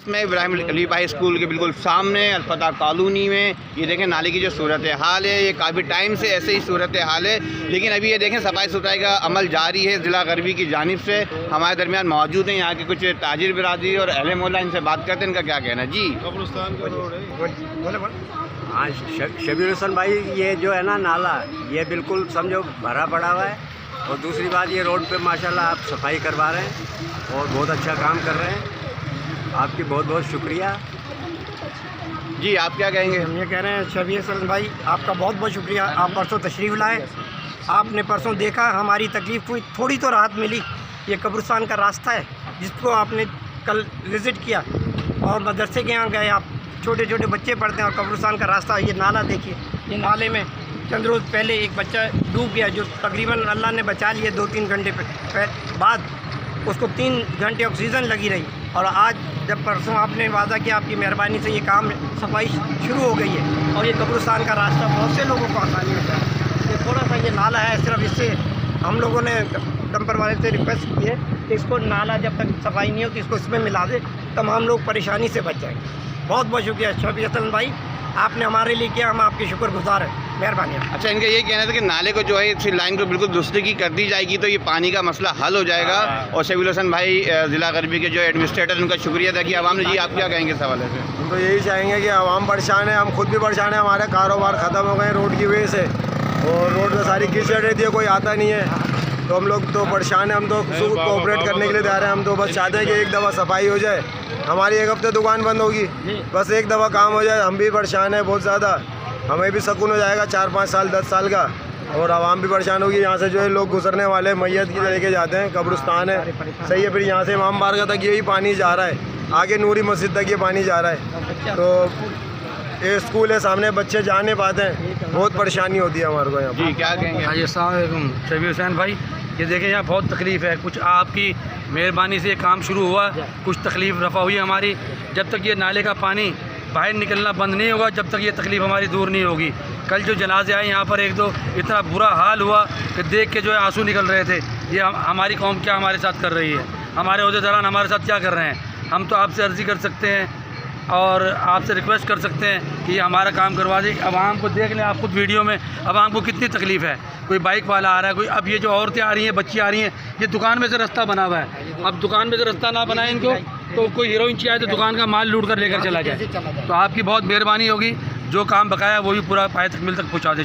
में इब्राहिम अली भाई स्कूल के बिल्कुल सामने अलफता कॉलोनी में ये देखें नाले की जो सूरत हाल है, ये काफ़ी टाइम से ऐसे ही सूरत हाल है, लेकिन अभी ये देखें सफाई सुथराई का अमल जारी है। ज़िला गरबी की जानिब से हमारे दरमियान मौजूद हैं यहाँ के कुछ ताजिर बिरादरी और अहले मोहल्ला, इनसे बात करते हैं, इनका क्या कहना जी। कब्रिस्तान का रोड है। हाँ, शबीर हुसैन भाई, ये जो है ना नाला, ये बिल्कुल समझो भरा पड़ा हुआ है। और दूसरी बात, ये रोड पे माशाल्लाह आप सफाई करवा रहे हैं और बहुत अच्छा काम कर रहे हैं, आपकी बहुत बहुत शुक्रिया जी। आप क्या कहेंगे? हम ये कह रहे हैं शबीर हुसैन भाई, आपका बहुत बहुत शुक्रिया। आप परसों तशरीफ़ लाए, आपने परसों देखा, हमारी तकलीफ़ हुई, थोड़ी तो राहत मिली। ये कब्रिस्तान का रास्ता है जिसको आपने कल विज़िट किया और मदरसे के यहाँ गए, आप छोटे छोटे बच्चे पढ़ते हैं और कब्रिस्तान का रास्ता, ये नाला देखिए। ये नाले में चंद रोज़ पहले एक बच्चा डूब गया, जो तकरीबन अल्लाह ने बचा लिया 2-3 घंटे बाद, उसको 3 घंटे ऑक्सीजन लगी रही। और आज जब परसों आपने वादा किया, आपकी मेहरबानी से ये काम सफाई शुरू हो गई है और ये कब्रिस्तान का रास्ता बहुत से लोगों को आसानी होता है। ये थोड़ा सा ये नाला है, सिर्फ इससे हम लोगों ने डंपर वाले से रिक्वेस्ट की है कि इसको नाला जब तक सफाई नहीं होती इसको इसमें मिला दे, तमाम लोग परेशानी से बच जाएंगे। बहुत बहुत शुक्रिया शबीर हुसैन भाई, आपने हमारे लिए किया, हम आपके शुक्रगुजार हैं, मेहरबानी। अच्छा, इनका ये कहना था कि नाले को जो है इस लाइन को बिल्कुल दुरुस्ती कर दी जाएगी तो ये पानी का मसला हल हो जाएगा। और शबीर हुसैन भाई ज़िला गरबी के जो एडमिनिस्ट्रेटर, उनका शुक्रिया था कि आवाम ने। जी, आप क्या कहेंगे इस हवाले से? हम तो यही चाहेंगे कि आवाम परेशान है, हम खुद भी परेशान है, हमारे कारोबार ख़त्म हो गए रोड की वजह से, और रोड में सारी कीचड़ रहती है, कोई आता नहीं है, तो हम लोग तो परेशान हैं। हम तो कोऑपरेट करने के लिए तैयार हैं, हम तो बस चाहते हैं कि एक दफ़ा सफाई हो जाए, हमारी एक हफ्ते दुकान बंद होगी, बस एक दफ़ा काम हो जाए। हम भी परेशान हैं बहुत ज़्यादा, हमें भी सुकून हो जाएगा 4-5 साल 10 साल का, और आवाम भी परेशान होगी। यहाँ से जो है लोग गुजरने वाले मैयत की लेके जाते हैं, कब्रिस्तान है सही है, फिर यहाँ से इमाम बारगाह तक यही पानी जा रहा है, आगे नूरी मस्जिद तक ये पानी जा रहा है, तो ये स्कूल है सामने, बच्चे जा नहीं पाते हैं, बहुत परेशानी होती है हमारे को यहाँ। जी, क्या कहेंगे? हाँ जी, अस्सलाम वालेकुम शबीर हुसैन भाई, ये देखें यहाँ बहुत तकलीफ़ है, कुछ आपकी मेहरबानी से ये काम शुरू हुआ, कुछ तकलीफ़ रफ़ा हुई हमारी। जब तक ये नाले का पानी बाहर निकलना बंद नहीं होगा, जब तक ये तकलीफ़ हमारी दूर नहीं होगी। कल जो जनाजे आए यहाँ पर, एक दो इतना बुरा हाल हुआ कि देख के जो है आंसू निकल रहे थे। ये हमारी कौम क्या हमारे साथ कर रही है, हमारे ओहदेदारान हमारे साथ क्या कर रहे हैं। हम तो आपसे अर्ज़ी कर सकते हैं और आपसे रिक्वेस्ट कर सकते हैं कि ये हमारा काम करवा दें। आवाम को देख लें आप खुद वीडियो में, आवाम को कितनी तकलीफ़ है। कोई बाइक वाला आ रहा है, कोई, अब ये जो औरतें आ रही हैं, बच्ची आ रही हैं, ये दुकान में से रास्ता बना हुआ है, अब दुकान में से रास्ता ना बनाए इनको, तो कोई हीरोइन चाहिए तो दुकान का माल लूट कर लेकर चला जाए। तो आपकी बहुत मेहरबानी होगी, जो काम बकाया वो भी पूरा पाए तकमील तक पहुँचा दे।